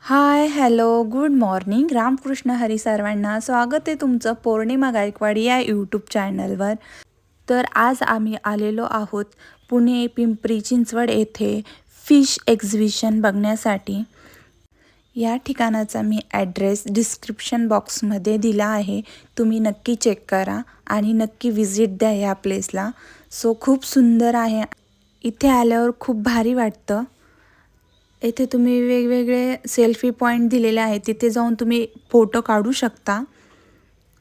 हाय, hello, good morning. Ramakrishna Hari सर्वांना. स्वागत आहे तुमचं पौर्णिमा गायकवाड या यूट्यूब चॅनलवर. तर आज आम्ही आलेलो आहोत पुणे पिंपरी चिंचवड येथे फिश एक्झिबिशन बघण्यासाठी. या ठिकाणाचा मी ॲड्रेस डिस्क्रिप्शन बॉक्समध्ये दिला आहे. तुम्ही नक्की चेक करा आणि नक्की विजिट द्या या प्लेसला. सो खूप सुंदर आहे. इथे आल्यावर खूप भारी वाटतं. येथे तुम्ही वेगवेगळे सेल्फी पॉईंट दिलेले आहेत. तिथे जाऊन तुम्ही फोटो काढू शकता.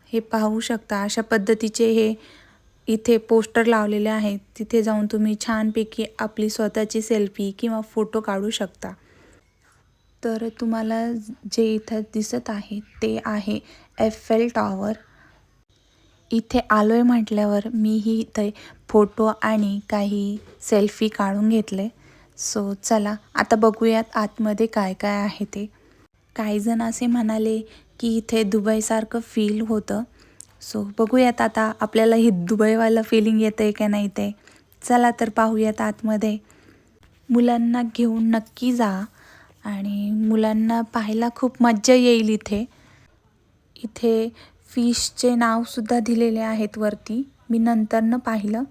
हे पाहू शकता अशा पद्धतीचे हे इथे पोस्टर लावलेले आहेत. तिथे जाऊन तुम्ही छानपैकी आपली स्वतःची सेल्फी किंवा फोटो काढू शकता. तर तुम्हाला जे इथं दिसत आहे ते आहे एफेल टॉवर. इथे आलोय म्हटल्यावर मीही इथे फोटो आणि काही सेल्फी काढून घेतले. सो चला आता बघूयात आतमध्ये काय काय आहे ते. काही जण असे म्हणाले की इथे दुबईसारखं फील होतं. सो बघूयात आता आपल्याला हे दुबईवालं फिलिंग येतं आहे का नाही ते. चला तर पाहूयात आतमध्ये. मुलांना घेऊन नक्की जा आणि मुलांना पाहायला खूप मज्जा येईल इथे. इथे फिशचे नावसुद्धा दिलेले आहेत वरती. मी नंतरनं पाहिलं.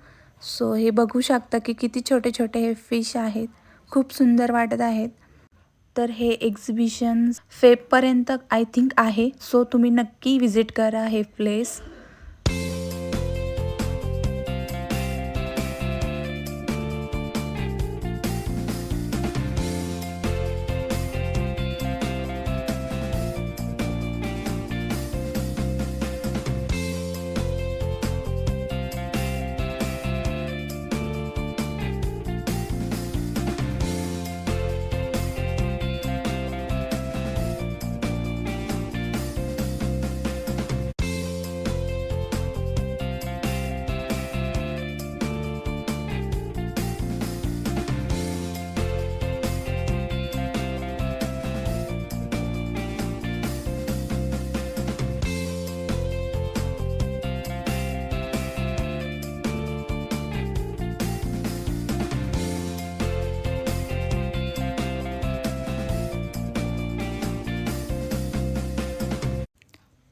सो हे बघू शकता की किती छोटे छोटे हे फिश आहेत. खूप सुंदर वाटत आहेत. तर हे एक्झिबिशन फेबपर्यंत आय थिंक आहे. सो तुम्ही नक्की विजिट करा हे प्लेस.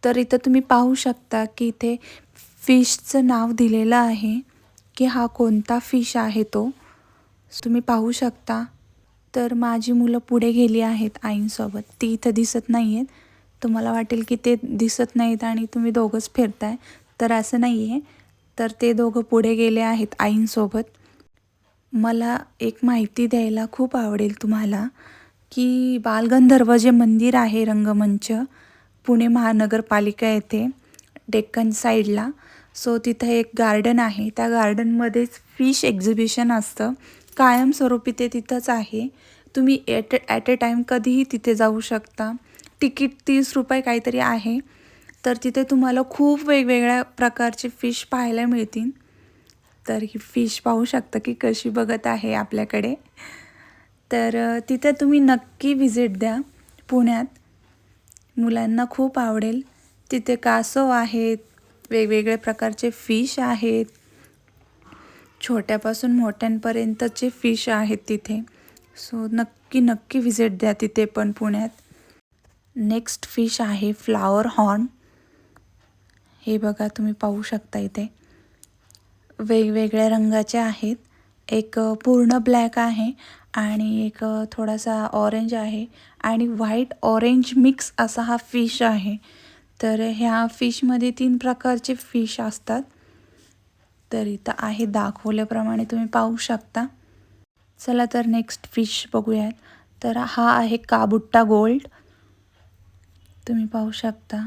तर इथं तुम्ही पाहू शकता की इथे फिशचं नाव दिलेलं आहे की हा कोणता फिश आहे तो. तुम्ही पाहू शकता. तर माझी मुलं पुढे गेली आहेत आईंसोबत. ती इथं दिसत नाही आहेत. तुम्हाला वाटेल की ते दिसत नाहीत आणि तुम्ही दोघंच फिरताय. तर असं नाही आहे. तर ते दोघं पुढे गेले आहेत आईंसोबत. मला एक माहिती द्यायला खूप आवडेल तुम्हाला की बालगंधर्व जे मंदिर आहे रंगमंच पुणे महानगरपालिका येथे डेक्कन साईडला. सो तिथं एक गार्डन आहे. त्या गार्डनमध्येच फिश एक्झिबिशन असतं. कायमस्वरूपी ते तिथंच आहे. तुम्ही ॲट अ टाईम कधीही तिथे जाऊ शकता. तिकीट 30 रुपये काहीतरी आहे. तर तिथे तुम्हाला खूप वेगवेगळ्या प्रकारचे फिश पाहायला मिळतील. तर ही फिश पाहू शकता की कशी बघत आहे आपल्याकडे. तर तिथे तुम्ही नक्की व्हिजिट द्या पुण्यात. मुलांना खूप आवडेल. तिथे कासव आहेत, वेगवेगळ्या प्रकारचे फिश आहेत, छोट्यापासून मोठ्यांपर्यंतचे फिश आहेत तिथे. सो नक्की नक्की व्हिजिट द्या तिथे पण पुण्यात. नेक्स्ट फिश आहे फ्लॉवर हॉर्न. हे बघा तुम्ही पाहू शकता इथे वेगवेगळ्या रंगाचे आहेत. एक पूर्ण ब्लॅक आहे आणि एक थोडासा ऑरेंज आहे आणि व्हाईट ऑरेंज मिक्स असा हा फिश आहे. तर ह्या फिशमध्ये 3 प्रकारचे फिश असतात. तर इथं आहे दाखवल्याप्रमाणे तुम्ही पाहू शकता. चला तर नेक्स्ट फिश बघूयात. तर हा आहे काबुट्टा गोल्ड. तुम्ही पाहू शकता.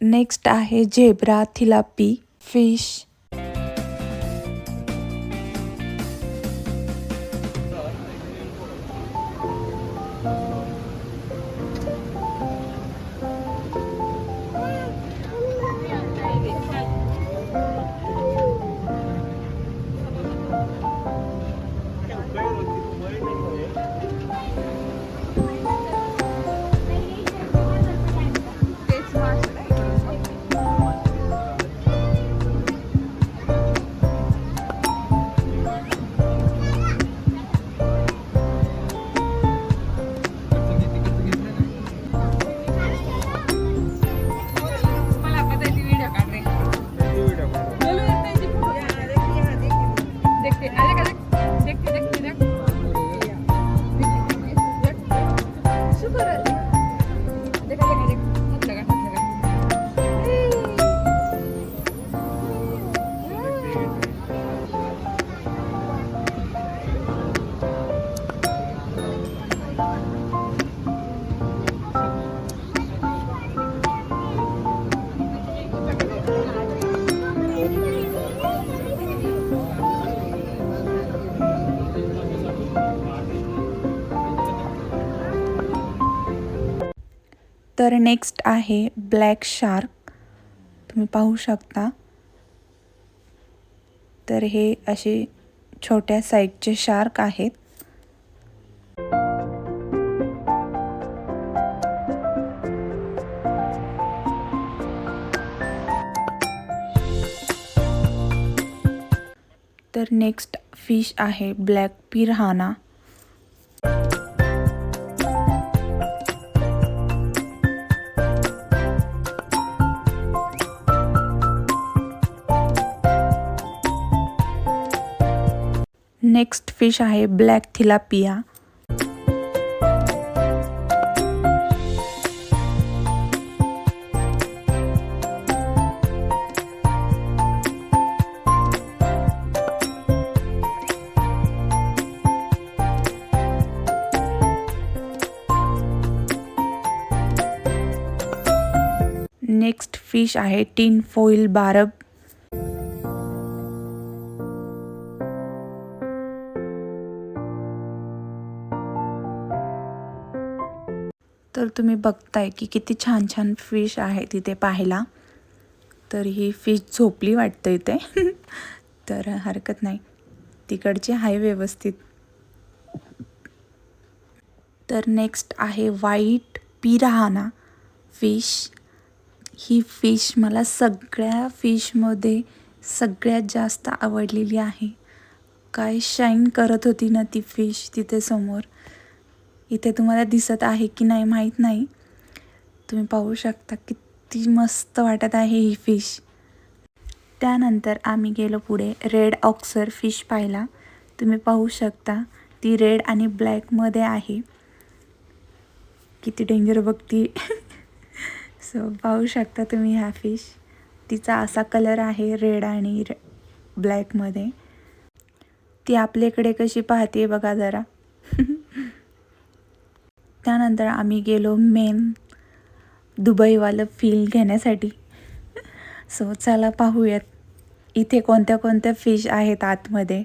नेक्स्ट आहे झेब्रा थिलापी फिश. तर नेक्स्ट आहे ब्लॅक शार्क, तुम्ही पाहू शकता. तर हे असे छोट्या साईजचे शार्क आहेत. तर नेक्स्ट फिश आहे ब्लॅक पिरान्हा. नेक्स्ट फिश आहे ब्लॅक थिलापिया. नेक्स्ट फिश आहे टिन फॉईल बारब. तर तुम्ही बघताय की किती छान छान फिश आहे तिथे पाहायला. तर ही फिश झोपली वाटतं इथे. तर हरकत नाही, तिकडची आहे व्यवस्थित. तर नेक्स्ट आहे व्हाईट पिरान्हा फिश. ही फिश मला सगळ्या फिशमध्ये सगळ्यात जास्त आवडलेली आहे. काय शाईन करत होती ना ती फिश तिथे समोर. इथे तुम्हाला दिसत आहे की नाही माहीत नाही, तुम्ही पाहू शकता किती मस्त वाटत आहे ही फिश. त्यानंतर आम्ही गेलो पुढे रेड ऑक्सर फिश पाहायला. तुम्ही पाहू शकता ती रेड आणि ब्लॅकमध्ये आहे. किती डेंजर बघती. सो पाहू शकता तुम्ही ह्या फिश. तिचा असा कलर आहे रेड आणि ब्लॅकमध्ये. ती आपल्याकडे कशी पाहते बघा जरा. त्यानंतर आम्ही गेलो मेन दुबईवालं फील घेण्यासाठी. सो चला पाहूयात इथे कोणत्या कोणत्या फिश आहेत आतमध्ये.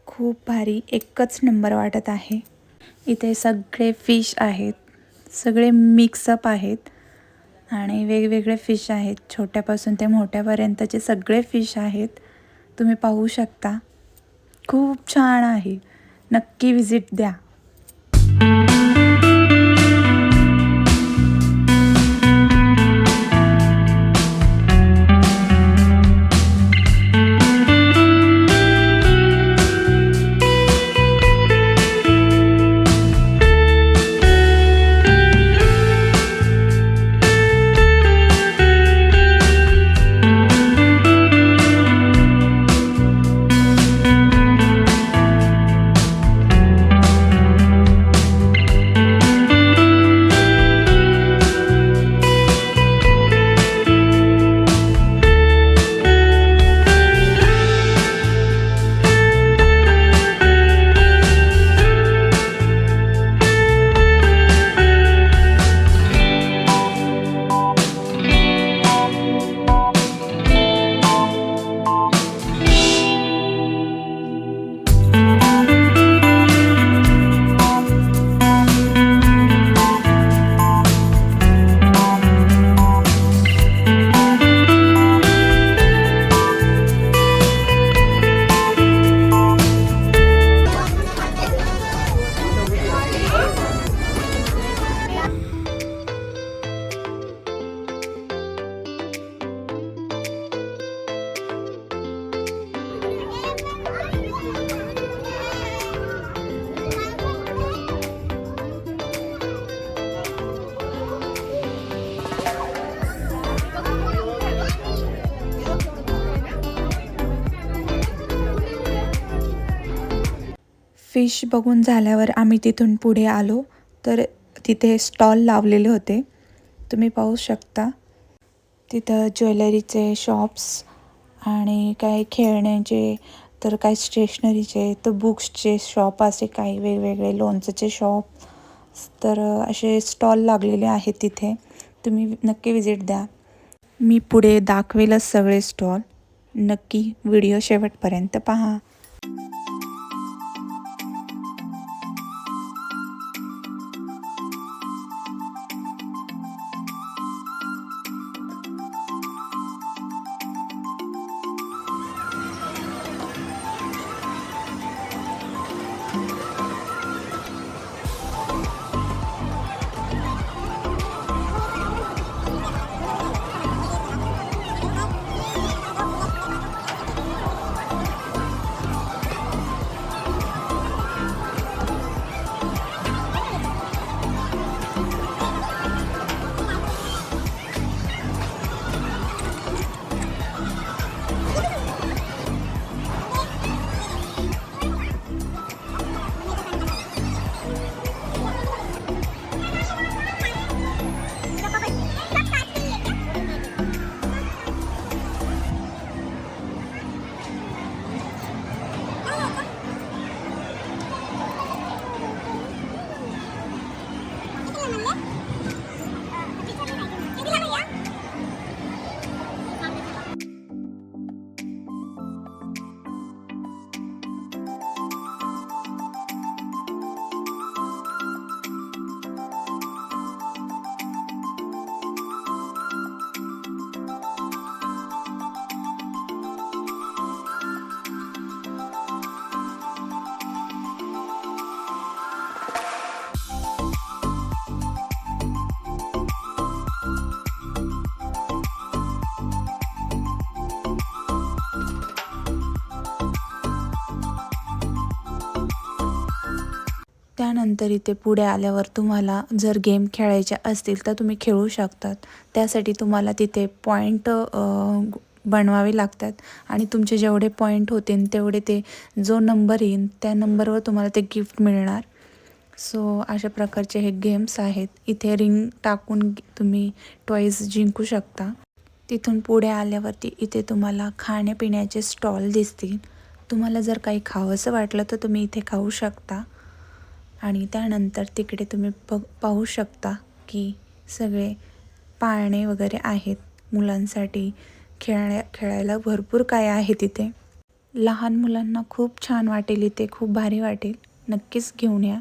खूप भारी, एकच नंबर वाटत आहे. इथे सगळे फिश आहेत, सगळे मिक्सअप आहेत आणि वेगवेगळे फिश आहेत, छोट्यापासून ते मोठ्यापर्यंतचे सगळे फिश आहेत. तुम्ही पाहू शकता, खूप छान आहे. नक्की विजिट द्या. फिश बघून झाल्यावर आम्ही तिथून पुढे आलो, तर तिथे स्टॉल लावलेले होते. तुम्ही पाहू शकता, तिथं ज्वेलरीचे शॉप्स आणि काही खेळण्याचे, तर काही स्टेशनरीचे, तर बुक्सचे शॉप, असे काही वेगवेगळे लोणचेचे शॉप, तर असे स्टॉल लागलेले आहेत तिथे. तुम्ही नक्की विजिट द्या. मी पुढे दाखवेलच सगळे स्टॉल. नक्की व्हिडिओ शेवटपर्यंत पहा. त्यानंतर इथे पुढे आल्यावर तुम्हाला जर गेम खेळायचे असतील तर तुम्ही खेळू शकतात. त्यासाठी तुम्हाला तिथे पॉईंट बनवावे लागतात आणि तुमचे जेवढे पॉईंट होतील तेवढे ते जो नंबर येईल त्या नंबरवर तुम्हाला ते गिफ्ट मिळणार. सो अशा प्रकारचे हे गेम्स आहेत. इथे रिंग टाकून तुम्ही टॉईज जिंकू शकता. तिथून पुढे आल्यावरती इथे तुम्हाला खाण्यापिण्याचे स्टॉल दिसतील. तुम्हाला जर काही खावंसं वाटलं तर तुम्ही इथे खाऊ शकता. आणि त्यानंतर तिकडे तुम्ही पाहू शकता की सगळे पाळणे वगैरे आहेत मुलांसाठी. खेळायला भरपूर काय आहे तिथे. लहान मुलांना खूप छान वाटेल इथे, खूप भारी वाटेल. नक्कीच घेऊन या.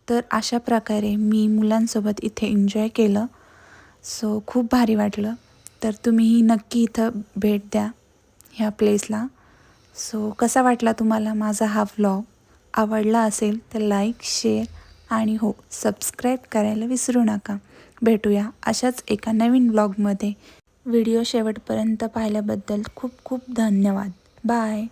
तर अशा प्रकारे मी मुलांसोबत इथे एन्जॉय केलं. सो खूप भारी वाटलं. तर तुम्हीही नक्की इथं भेट द्या ह्या प्लेसला. सो कसा वाटला तुम्हाला माझा हा व्लॉग? आवडला असेल तर लाईक, शेअर आणि हो, सबस्क्राईब करायला विसरू नका. भेटूया अशाच एका नवीन व्लॉगमध्ये. व्हिडिओ शेवटपर्यंत पाहिल्याबद्दल खूप खूप धन्यवाद. बाय.